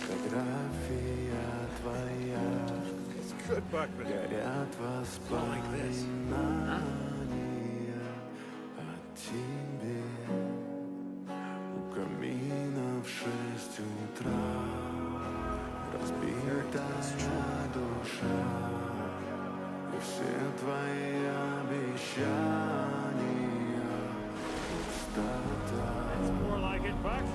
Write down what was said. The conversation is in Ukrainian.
Фотография твоя, It's good, Buck, but горят not like this. воспоминания о тебе. У камина в 6 утра разбитая душа, и все твои обещания пустота. It's more like it, Buck.